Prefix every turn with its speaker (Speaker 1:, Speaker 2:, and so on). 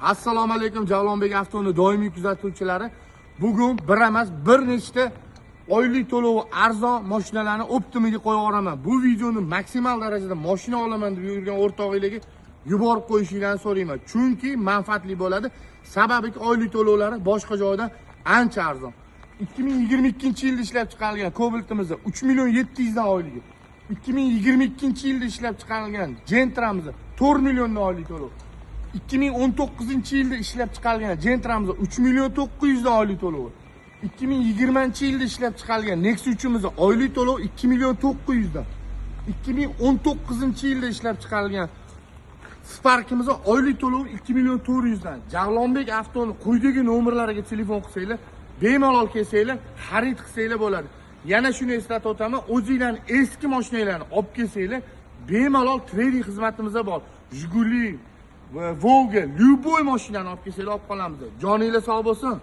Speaker 1: Assalomu alaykum Javlonbek avtoni doimiy kuzatuvchilari. Bugun bir emas, bir nechta oylik to'lovi arzon mashinalarni optimiga qo'yib yuboraman. Bu videoni maksimal darajada mashina olaman deb yurgan o'rtog'inglarga yuborib qo'yishinglarni so'rayman. Chunki manfaatli bo'ladi. Sababiki oylik to'lovlari boshqa joydan ancha arzon. 2022-yilda ishlab chiqarilgan Cobalt'imizni 3 million 700 dan oyligi. 2022-yilda ishlab chiqarilgan Gentra'mizni 4 milliondan oylik to'lov. 2019-yilda ishlab chiqarilgan Gentra'mizni 3 million 900 dan oylik to'lovi. 2020-yilda ishlab chiqarilgan Nexus 3'imizni oylik to'lov 2 million 900 dan. 2019-yilda ishlab chiqarilgan Spark'imizni oylik to'lov 2 million 400 dan. Javlonbek avtoni quyidagi nomerlariga telefon qilsanglar, bemalol kelsanglar, xarid qilsanglar bo'ladi. Yana shuni eslatib o'taman, o'zingizlarning eski mashinalarini olib kelsanglar, bemalol trading xizmatimiz bor. Jiguli, Volga, любой mashinani olib kelsanglar olib qolamiz. Joninglar sog' bo'lsin.